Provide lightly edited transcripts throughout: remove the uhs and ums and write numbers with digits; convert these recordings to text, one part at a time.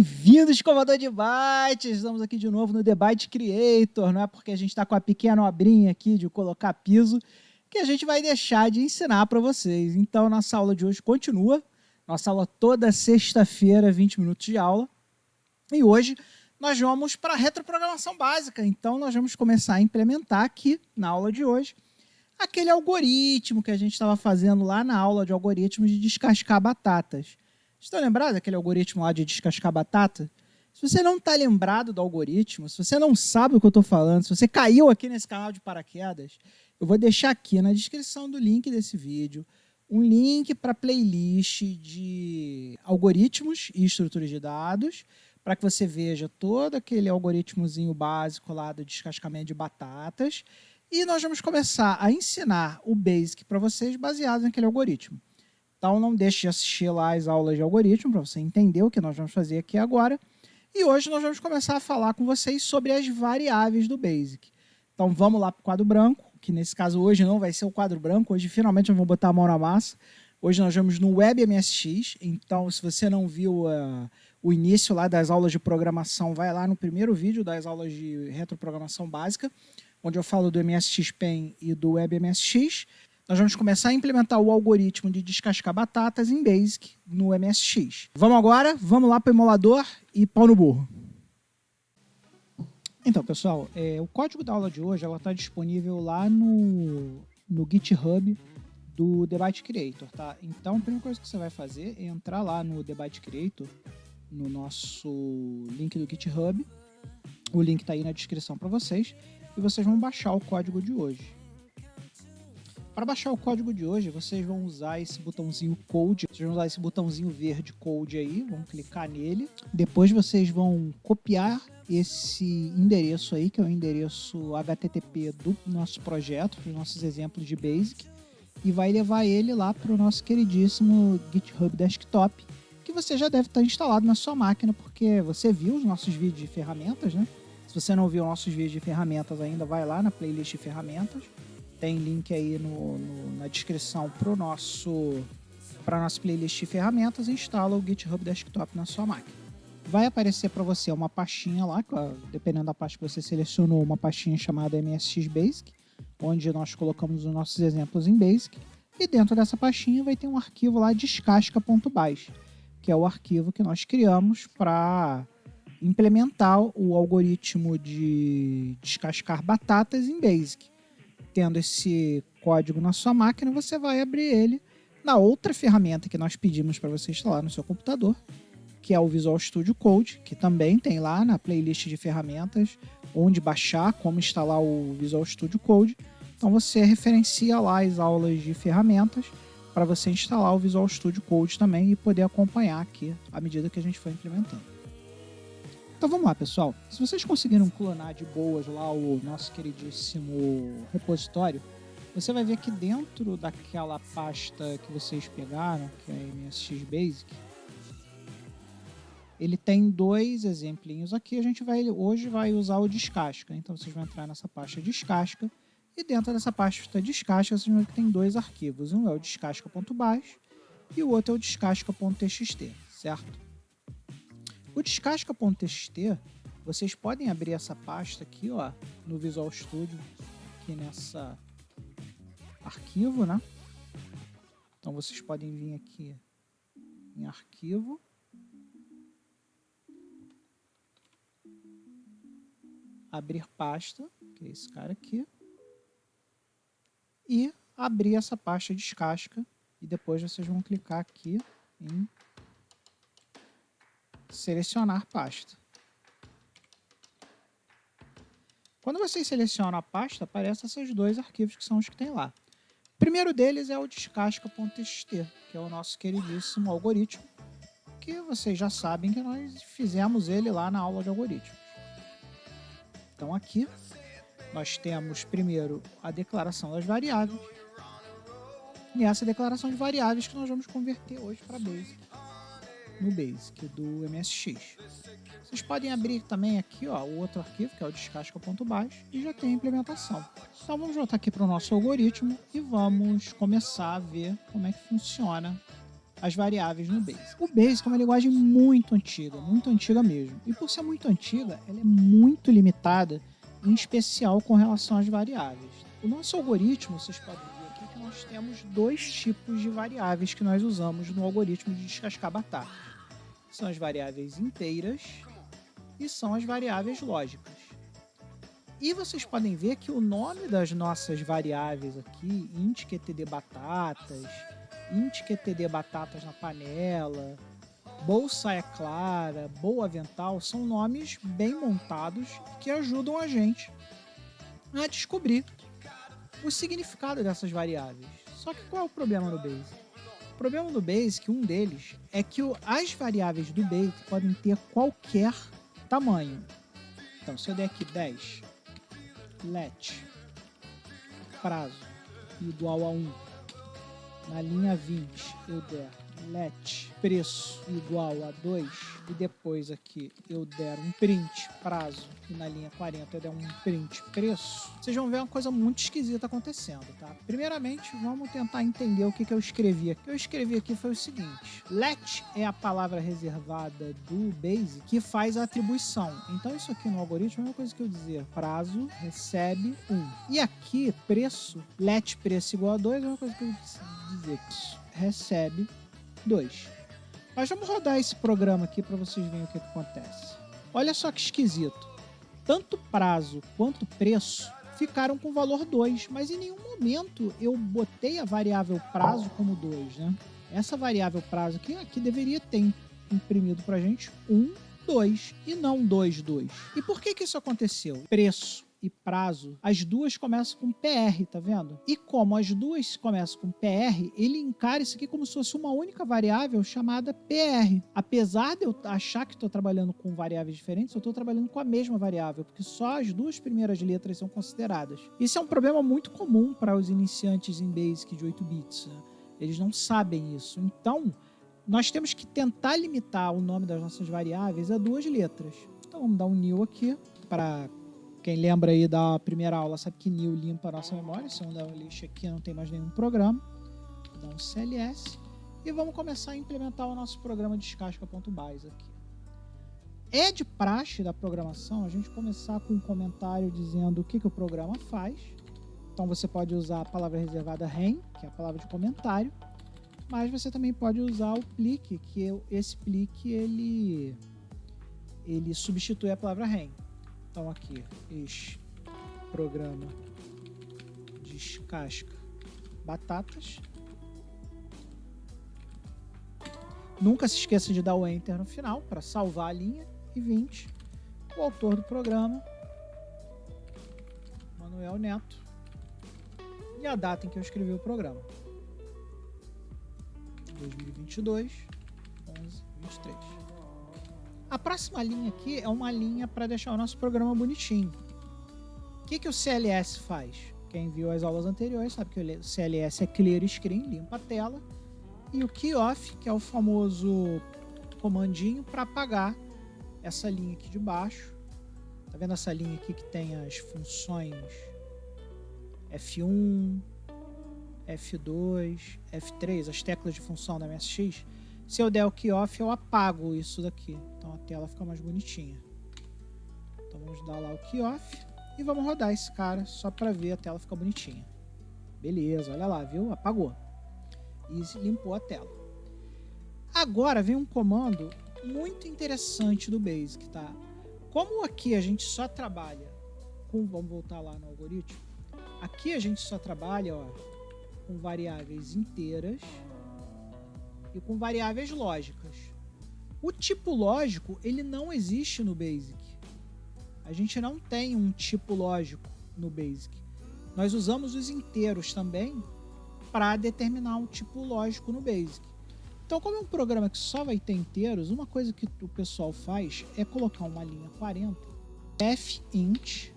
Bem-vindos, comandante de bytes! Estamos aqui de novo no The Byte Creator. Não é porque a gente está com a pequena obrinha aqui de colocar piso que a gente vai deixar de ensinar para vocês. Então, nossa aula de hoje continua. Nossa aula toda sexta-feira, 20 minutos de aula. E hoje nós vamos para a retroprogramação básica. Então, nós vamos começar a implementar aqui, na aula de hoje, aquele algoritmo que a gente estava fazendo lá na aula de algoritmos de descascar batatas. Estão lembrados daquele algoritmo lá de descascar batata? Se você não está lembrado do algoritmo, se você não sabe o que eu estou falando, se você caiu aqui nesse canal de paraquedas, eu vou deixar aqui na descrição do link desse vídeo um link para a playlist de algoritmos e estruturas de dados, para que você veja todo aquele algoritmozinho básico lá do descascamento de batatas. E nós vamos começar a ensinar o Basic para vocês baseado naquele algoritmo. Então não deixe de assistir lá as aulas de algoritmo para você entender o que nós vamos fazer aqui agora. E hoje nós vamos começar a falar com vocês sobre as variáveis do Basic. Então vamos lá para o quadro branco, que nesse caso hoje não vai ser o quadro branco, hoje finalmente eu vou botar a mão na massa. Hoje nós vamos no WebMSX, então se você não viu o início lá das aulas de programação, vai lá no primeiro vídeo das aulas de retroprogramação básica, onde eu falo do MSX Pen e do WebMSX. Nós vamos começar a implementar o algoritmo de descascar batatas em Basic no MSX. Vamos agora? Vamos lá para o emulador e pau no burro. Então, pessoal, o código da aula de hoje está disponível lá no GitHub do The Byte Creator, tá? Então, a primeira coisa que você vai fazer é entrar lá no The Byte Creator, no nosso link do GitHub. O link está aí na descrição para vocês. E vocês vão baixar o código de hoje. Para baixar o código de hoje, vocês vão usar esse botãozinho Code. Vocês vão usar esse botãozinho verde Code aí, vão clicar nele. Depois vocês vão copiar esse endereço aí, que é o endereço HTTP do nosso projeto, dos nossos exemplos de Basic, e vai levar ele lá para o nosso queridíssimo GitHub Desktop, que você já deve estar instalado na sua máquina, porque você viu os nossos vídeos de ferramentas, né? Se você não viu nossos vídeos de ferramentas ainda, vai lá na playlist de ferramentas. Tem link aí na descrição para a nossa playlist de ferramentas e instala o GitHub Desktop na sua máquina. Vai aparecer para você uma pastinha lá, dependendo da pasta que você selecionou, uma pastinha chamada MSX Basic, onde nós colocamos os nossos exemplos em Basic. E dentro dessa pastinha vai ter um arquivo lá, descasca.bash, que é o arquivo que nós criamos para implementar o algoritmo de descascar batatas em Basic. Tendo esse código na sua máquina, você vai abrir ele na outra ferramenta que nós pedimos para você instalar no seu computador, que é o Visual Studio Code, que também tem lá na playlist de ferramentas onde baixar, como instalar o Visual Studio Code. Então você referencia lá as aulas de ferramentas para você instalar o Visual Studio Code também e poder acompanhar aqui à medida que a gente for implementando. Então vamos lá, pessoal. Se vocês conseguiram clonar de boas lá o nosso queridíssimo repositório, você vai ver que dentro daquela pasta que vocês pegaram, que é a MSX Basic, ele tem dois exemplinhos aqui. A gente hoje vai usar o descasca. Então vocês vão entrar nessa pasta descasca e dentro dessa pasta descasca vocês vão ver que tem dois arquivos. Um é o descasca.bash e o outro é o descasca.txt, certo? O descasca.txt, vocês podem abrir essa pasta aqui, ó, no Visual Studio, aqui nessa arquivo, né? Então vocês podem vir aqui em arquivo, abrir pasta, que é esse cara aqui, e abrir essa pasta descasca, e depois vocês vão clicar aqui em selecionar pasta. Quando vocês selecionam a pasta, aparecem esses dois arquivos que são os que tem lá. O primeiro deles é o descasca.txt, que é o nosso queridíssimo algoritmo, que vocês já sabem que nós fizemos ele lá na aula de algoritmos. Então aqui nós temos primeiro a declaração das variáveis, e essa declaração de variáveis que nós vamos converter hoje para Basic, no Basic do MSX. Vocês podem abrir também aqui, ó, o outro arquivo, que é o descasca.bash, e já tem a implementação. Então vamos voltar aqui para o nosso algoritmo e vamos começar a ver como é que funciona as variáveis no Basic. O Basic é uma linguagem muito antiga mesmo. E por ser muito antiga, ela é muito limitada, em especial com relação às variáveis. O nosso algoritmo, vocês podem ver aqui que nós temos 2 tipos de variáveis que nós usamos no algoritmo de descascar batata. São as variáveis inteiras e são as variáveis lógicas. E vocês podem ver que o nome das nossas variáveis aqui, int_qtd batatas, int_qtd batatas na panela, bolsa é clara, boa avental, são nomes bem montados que ajudam a gente a descobrir o significado dessas variáveis. Só que qual é o problema no Basic? O problema do Basic, um deles, é que as variáveis do Basic podem ter qualquer tamanho. Então, se eu der aqui 10, let prazo igual a 1, na linha 20 eu der let preço igual a 2 e depois aqui eu der um print prazo e na linha 40 eu der um print preço, vocês vão ver uma coisa muito esquisita acontecendo, tá? Primeiramente, vamos tentar entender o que eu escrevi aqui. O que eu escrevi aqui foi o seguinte: let é a palavra reservada do Basic que faz a atribuição. Então isso aqui no algoritmo é uma coisa que eu dizer prazo recebe 1. E aqui preço, let preço igual a 2 é uma coisa que eu dizer recebe 2. Mas vamos rodar esse programa aqui para vocês verem o que acontece. Olha só que esquisito. Tanto prazo quanto preço ficaram com o valor 2, mas em nenhum momento eu botei a variável prazo como 2, né? Essa variável prazo aqui deveria ter imprimido para a gente 1, 2 e não 2, 2. E por que isso aconteceu? Preço e prazo, as duas começam com PR, tá vendo? E como as duas começam com PR, ele encara isso aqui como se fosse uma única variável chamada PR. Apesar de eu achar que estou trabalhando com variáveis diferentes, eu estou trabalhando com a mesma variável, porque só as 2 primeiras letras são consideradas. Isso é um problema muito comum para os iniciantes em Basic de 8 bits. Né? Eles não sabem isso. Então, nós temos que tentar limitar o nome das nossas variáveis a 2 letras. Então, vamos dar um new aqui para... Quem lembra aí da primeira aula sabe que new limpa a nossa memória. Se eu der um lixo aqui, não tem mais nenhum programa. Vou dar um CLS e vamos começar a implementar o nosso programa descasca.base aqui. É de praxe da programação a gente começar com um comentário dizendo o que o programa faz. Então você pode usar a palavra reservada REM, que é a palavra de comentário, mas você também pode usar o plique, que esse plique ele substitui a palavra REM. Então aqui, este programa descasca batatas. Nunca se esqueça de dar o Enter no final para salvar a linha. E 20, o autor do programa, Manuel Neto, e a data em que eu escrevi o programa. 2022, 11/23. A próxima linha aqui é uma linha para deixar o nosso programa bonitinho. O que o CLS faz? Quem viu as aulas anteriores sabe que o CLS é Clear Screen, limpa a tela. E o KeyOff, que é o famoso comandinho para apagar essa linha aqui de baixo. Tá vendo essa linha aqui que tem as funções F1, F2, F3, as teclas de função da MSX? Se eu der o KeyOff, eu apago isso daqui. Então a tela fica mais bonitinha. Então vamos dar lá o KeyOff e vamos rodar esse cara só para ver a tela ficar bonitinha. Beleza, olha lá, viu? Apagou. E limpou a tela. Agora vem um comando muito interessante do Basic, tá? Como aqui a gente só trabalha com... Vamos voltar lá no algoritmo. Aqui a gente só trabalha, ó, com variáveis inteiras e com variáveis lógicas. O tipo lógico, ele não existe no Basic. A gente não tem um tipo lógico no Basic. Nós usamos os inteiros também para determinar um tipo lógico no Basic. Então, como é um programa que só vai ter inteiros, uma coisa que o pessoal faz é colocar uma linha 40, fint,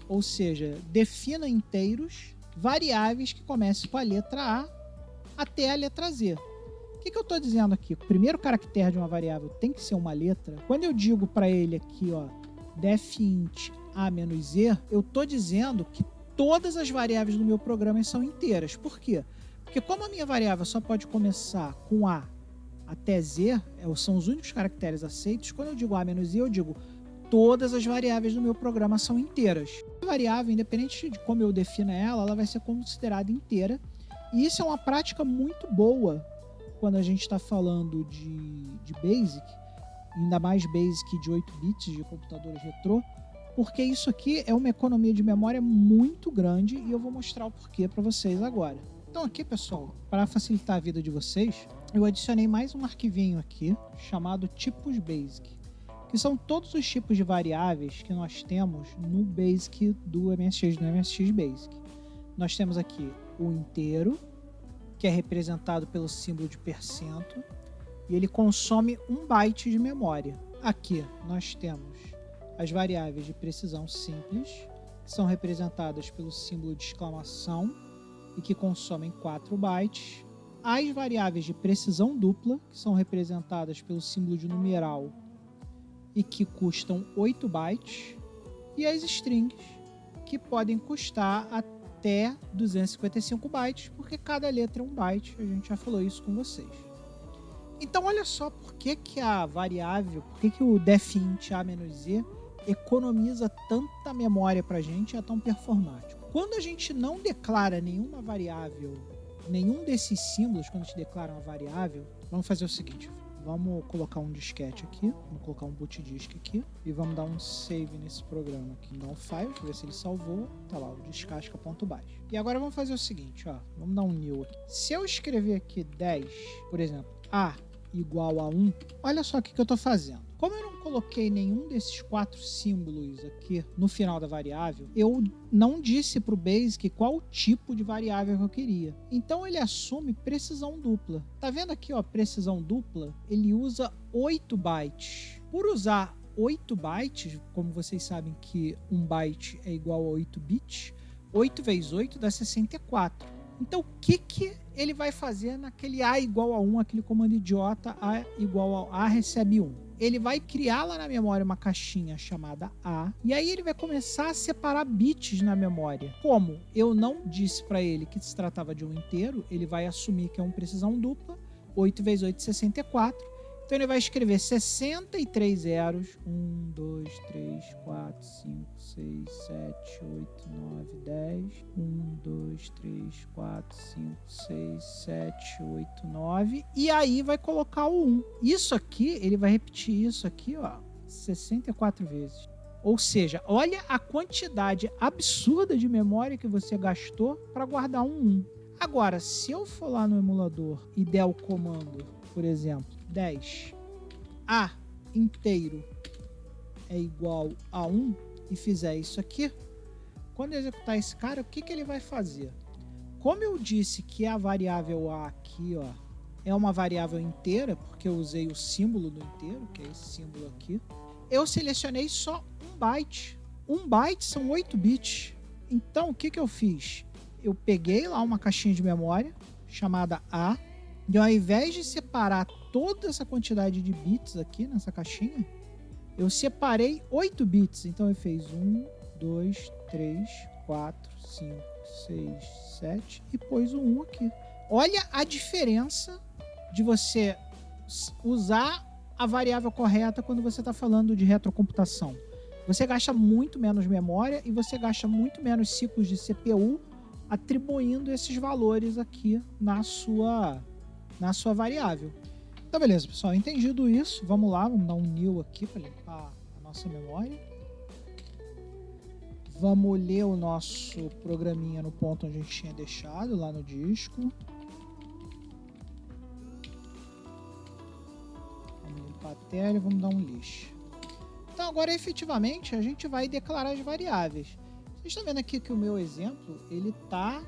ou seja, defina inteiros, variáveis que comecem com a letra A até a letra Z. O que eu estou dizendo aqui? O primeiro caractere de uma variável tem que ser uma letra. Quando eu digo para ele aqui, ó, defint A-Z, eu estou dizendo que todas as variáveis do meu programa são inteiras. Por quê? Porque como a minha variável só pode começar com A até Z são os únicos caracteres aceitos. Quando eu digo A menos I, eu digo todas as variáveis do meu programa são inteiras. A variável, independente de como eu defina ela, ela vai ser considerada inteira. E isso é uma prática muito boa quando a gente está falando de BASIC, ainda mais BASIC de 8 bits de computadores retrô, porque isso aqui é uma economia de memória muito grande e eu vou mostrar o porquê para vocês agora. Então aqui, pessoal, para facilitar a vida de vocês, eu adicionei mais um arquivinho aqui chamado tipos BASIC, que são todos os tipos de variáveis que nós temos no BASIC do MSX, no MSX BASIC. Nós temos aqui o inteiro, que é representado pelo símbolo de %, e ele consome 1 byte de memória. Aqui nós temos as variáveis de precisão simples, que são representadas pelo símbolo de exclamação e que consomem 4 bytes. As variáveis de precisão dupla, que são representadas pelo símbolo de numeral e que custam 8 bytes. E as strings, que podem custar até 255 bytes, porque cada letra é 1 byte. A gente já falou isso com vocês. Então olha só por que a variável, por que o defint A-Z economiza tanta memória para a gente e é tão performático. Quando a gente não declara nenhuma variável, nenhum desses símbolos, quando a gente declara uma variável, vamos fazer o seguinte, vamos colocar um disquete aqui, vamos colocar um boot disk aqui e vamos dar um save nesse programa aqui, dar um file, ver se ele salvou, tá lá, o descasca.bash. E agora vamos fazer o seguinte, ó, vamos dar um new aqui. Se eu escrever aqui 10, por exemplo, A igual a 1, olha só o que eu estou fazendo. Como eu não coloquei nenhum desses 4 símbolos aqui no final da variável, eu não disse para o BASIC qual tipo de variável que eu queria. Então ele assume precisão dupla. Tá vendo aqui, ó, precisão dupla? Ele usa 8 bytes. Por usar 8 bytes, como vocês sabem que 1 byte é igual a 8 bits, 8 vezes 8 dá 64. Então, o que ele vai fazer naquele A igual a 1, aquele comando idiota, A igual a recebe 1? Ele vai criar lá na memória uma caixinha chamada A, e aí ele vai começar a separar bits na memória. Como eu não disse para ele que se tratava de um inteiro, ele vai assumir que é uma precisão dupla, 8 vezes 8, 64. Então ele vai escrever 63 zeros, 1, 2, 3, 4, 5, 6, 7, 8, 9, 10, 1, 2, 3, 4, 5, 6, 7, 8, 9, e aí vai colocar o 1. Isso aqui, ele vai repetir isso aqui, ó, 64 vezes. Ou seja, olha a quantidade absurda de memória que você gastou para guardar um 1. Agora, se eu for lá no emulador e der o comando, por exemplo, 10, A inteiro é igual a 1 e fizer isso aqui, quando eu executar esse cara, o que ele vai fazer? Como eu disse que a variável A aqui, ó, é uma variável inteira, porque eu usei o símbolo do inteiro, que é esse símbolo aqui, eu selecionei só 1 byte. 1 byte são 8 bits. Então, o que eu fiz? Eu peguei lá uma caixinha de memória chamada A, e ao invés de separar toda essa quantidade de bits aqui nessa caixinha, eu separei 8 bits. Então eu fiz 1, 2, 3, 4, 5, 6, 7 e pôs o 1 aqui. Olha a diferença de você usar a variável correta quando você está falando de retrocomputação. Você gasta muito menos memória e você gasta muito menos ciclos de CPU atribuindo esses valores aqui na sua variável. Então, beleza, pessoal. Entendido isso, vamos lá, vamos dar um new aqui para limpar a nossa memória. Vamos ler o nosso programinha no ponto onde a gente tinha deixado, lá no disco. Vamos limpar a tela e vamos dar um lixo. Então, agora, efetivamente, a gente vai declarar as variáveis. Vocês estão vendo aqui que o meu exemplo, ele tá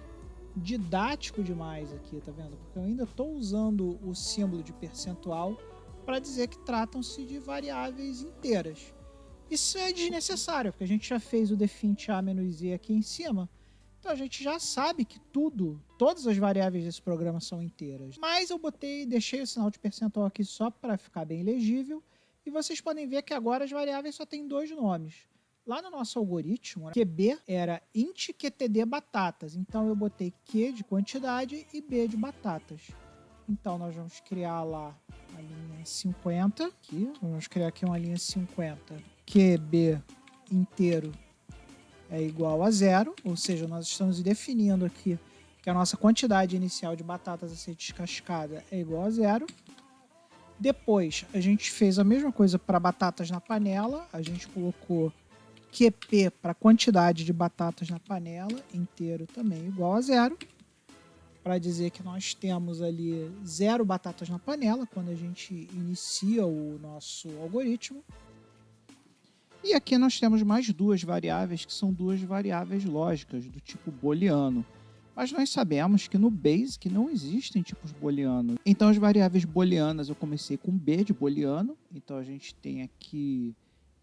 didático demais aqui, tá vendo? Porque eu ainda estou usando o símbolo de percentual para dizer que tratam-se de variáveis inteiras. Isso é desnecessário, porque a gente já fez o defint A-Z aqui em cima, então a gente já sabe que todas as variáveis desse programa são inteiras. Mas eu deixei o sinal de percentual aqui só para ficar bem legível, e vocês podem ver que agora as variáveis só têm 2 nomes. Lá no nosso algoritmo, QB era int QTD batatas. Então eu botei Q de quantidade e B de batatas. Então, nós vamos criar lá a linha 50. Aqui. Vamos criar aqui uma linha 50. QB inteiro é igual a 0. Ou seja, nós estamos definindo aqui que a nossa quantidade inicial de batatas a ser descascada é igual a 0. Depois, a gente fez a mesma coisa para batatas na panela. A gente colocou QP para quantidade de batatas na panela, inteiro também igual a 0. Para dizer que nós temos ali 0 batatas na panela quando a gente inicia o nosso algoritmo. E aqui nós temos mais duas variáveis, que são duas variáveis lógicas, do tipo booleano. Mas nós sabemos que no Basic não existem tipos booleanos. Então as variáveis booleanas eu comecei com B de booleano. Então a gente tem aqui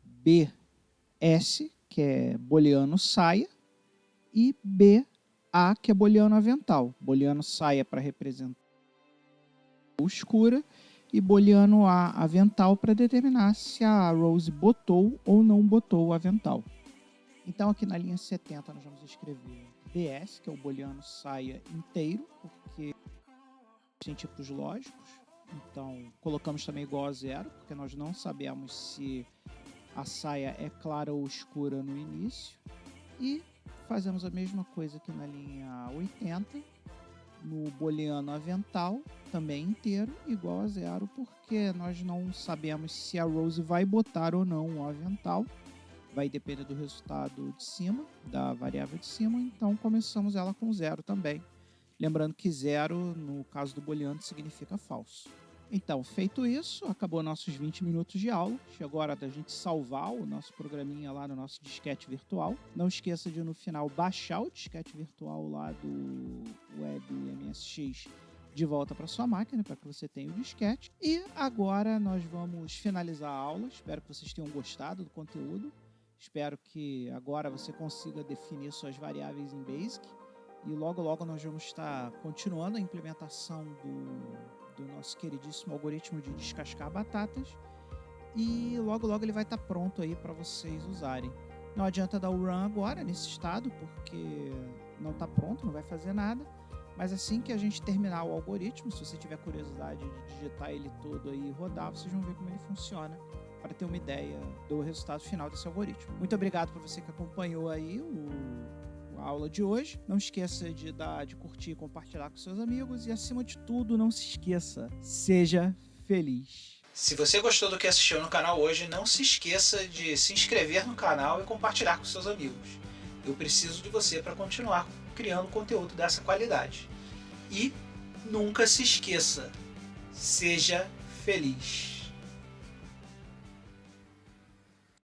BS, que é booleano saia, e BA, que é booleano avental. Booleano saia para representar escura e booleano avental para determinar se a Rose botou ou não botou o avental. Então aqui na linha 70 nós vamos escrever BS, que é o booleano saia inteiro, porque tem tipos lógicos. Então colocamos também igual a 0, porque nós não sabemos se a saia é clara ou escura no início. E fazemos a mesma coisa aqui na linha 80, no booleano avental, também inteiro, igual a 0, porque nós não sabemos se a Rose vai botar ou não o avental. Vai depender do resultado de cima, da variável de cima, então começamos ela com 0 também. Lembrando que 0, no caso do booleano, significa falso. Então, feito isso, acabou nossos 20 minutos de aula. Chegou a hora da gente salvar o nosso programinha lá no nosso disquete virtual. Não esqueça de, no final, baixar o disquete virtual lá do WebMSX de volta para sua máquina, para que você tenha o disquete. E agora nós vamos finalizar a aula. Espero que vocês tenham gostado do conteúdo. Espero que agora você consiga definir suas variáveis em Basic. E logo, logo nós vamos estar continuando a implementação do nosso queridíssimo algoritmo de descascar batatas. E logo, logo ele vai estar pronto aí para vocês usarem. Não adianta dar o run agora, nesse estado, porque não está pronto, não vai fazer nada. Mas assim que a gente terminar o algoritmo, se você tiver curiosidade de digitar ele todo aí e rodar, vocês vão ver como ele funciona, para ter uma ideia do resultado final desse algoritmo. Muito obrigado por você que acompanhou aí a aula de hoje. Não esqueça de curtir e compartilhar com seus amigos. E acima de tudo, não se esqueça, seja feliz. Se você gostou do que assistiu no canal hoje, não se esqueça de se inscrever no canal e compartilhar com seus amigos. Eu preciso de você para continuar criando conteúdo dessa qualidade. E nunca se esqueça, seja feliz.